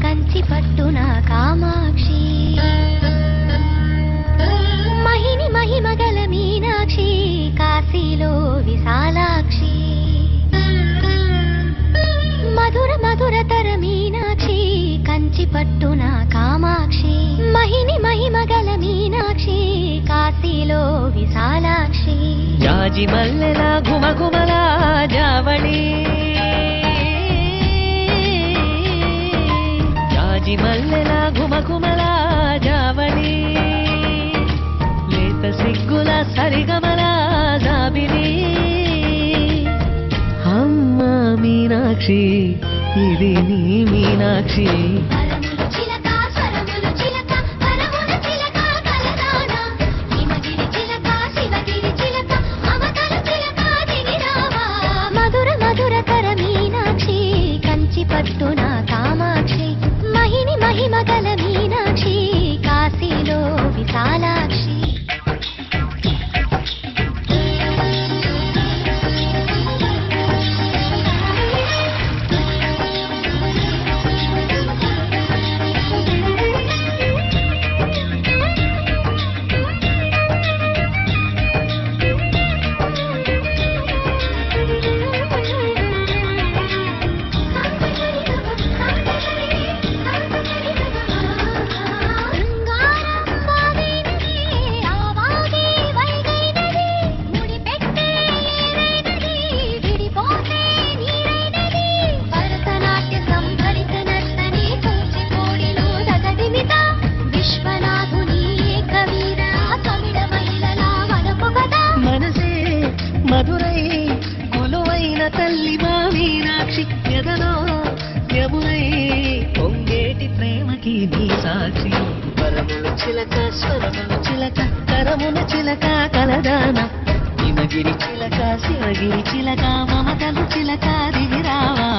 కంచి పట్టున కామాక్షి మహిని మహిమగల మీనాక్షి కాశీలో విశాలాక్షి మధుర మధురతర మీనాక్షి కంచి పట్టున కామాక్షి మహిని మహిమగల మీనాక్షి కాశీలో విశాలాక్షి జాజి మల్లెల ఘుమఘుమల జావళి జాజి మల్లెల ఘుమఘుమల జావళి లేత సిగ్గుల సరిగమల జాబిలి అమ్మ మీనాక్షి ఇది నీ మీనాక్షి మధుర మధురతర మీనాక్షి కంచి పట్టున కామాక్షి మహిని మహిమగల మీనాక్షి కాశీలో విశాలాక్షి మధురై కొలువైన తల్లి మా మీనాక్షి ఎదలో యమునై పొంగేటి ప్రేమకి నీ సాక్షి వరములు చిలక స్వరములు చిలక కరముల చిలక కలదాన హిమగిరి చిలక శివగిరి చిలక మమతలు చిలక దిగిరావా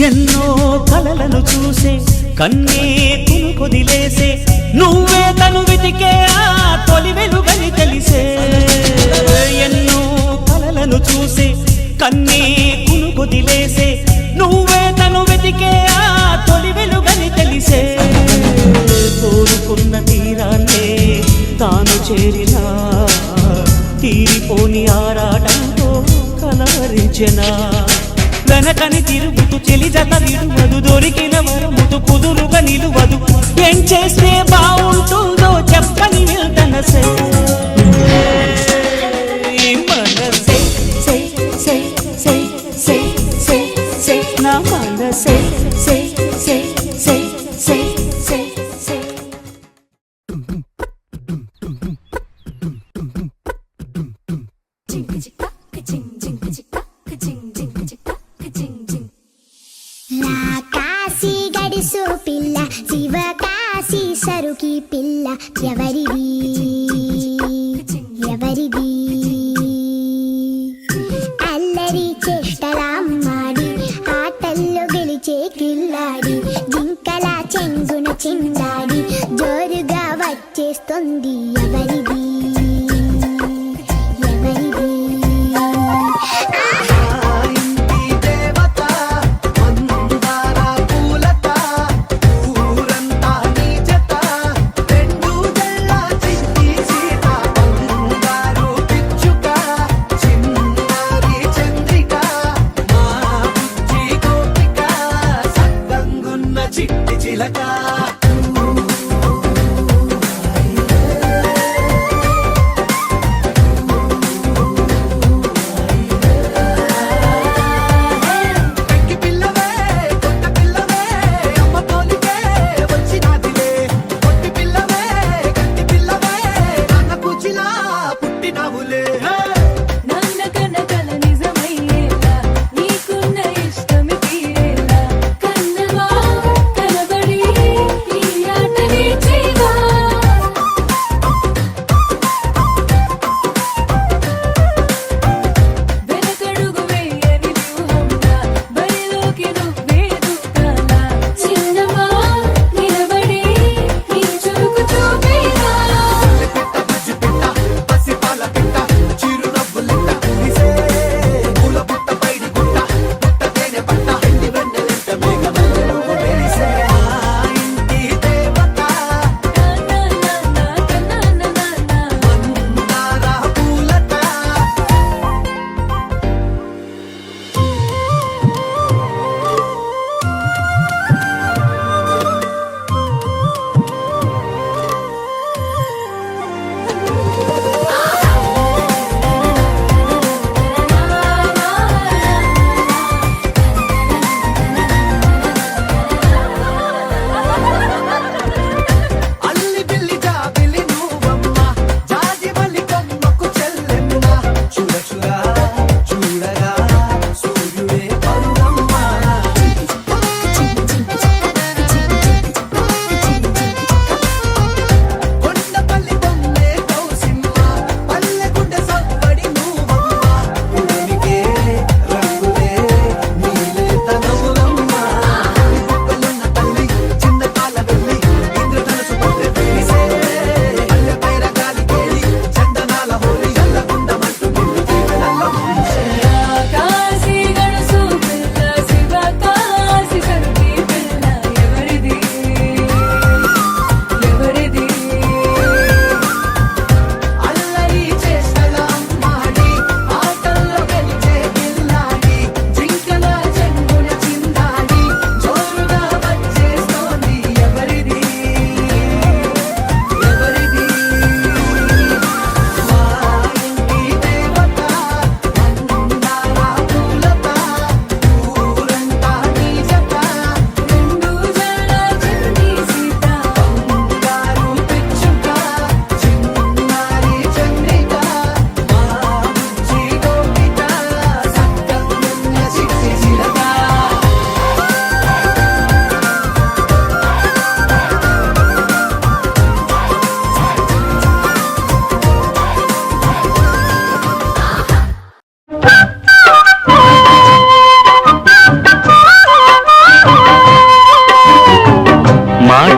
ఎన్నో కలలను చూసే కన్నే కొదిలేసే నువ్వే తను వెతికే ఆ తొలి వెలుగని తెలిసే ఎన్నో కలలను చూసే కన్నే కొదిలేసే నువ్వే తను వెతికే ఆ తొలి వెలుగని తెలిసే కోరుకున్న తీరాన్నే తాను చేరినా తీరిపోని ఆరాటంతో కలవరించెనా వెనకని తిరుగుతూ చెలి జత విడువదు దొరికిన వరముతు కుదురుగా నిలువదు ఏం చేస్తే బాగుంటుందో చెప్పని వెళ్తనసే మనసే సే సే సే సే సే సే నా మనసే సే సే సే సే సే సే గడిసు పిల్ల శివకాశి సరుకి పిల్ల ఎవరిది ఎవరిది అల్లరి చేష్టలామ్మాడి ఆటల్లో గెలిచే కిల్లాడి జింకల చెంగున చిందాడి జోరుగా వచ్చేస్తుంది ఎవరిది పూలంతా నీ జత రెండు జల్ల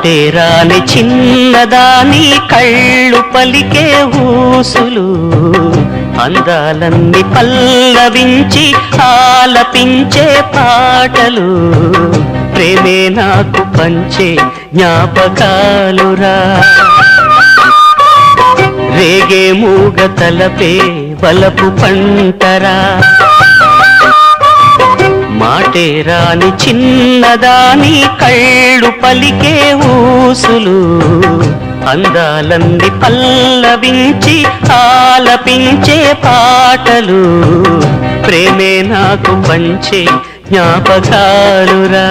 మాటే రాని చిన్నదాని కళ్ళు పలికే ఊసులు అందాలన్నీ పల్లవించి ఆలపించే పాటలు ప్రేమే నాకు పంచే జ్ఞాపకాలురా రేగే మూగ తలపే వలపు పంటరా మాటే రాని చిన్నదాని కళ్ళు పలికే ఊసులు అందాలన్నీ పల్లవించి ఆలపించే పాటలు ప్రేమే నాకు పంచే జ్ఞాపకాలురా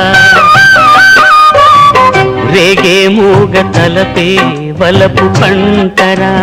రేగే మూగ తలపే వలపు పంటరా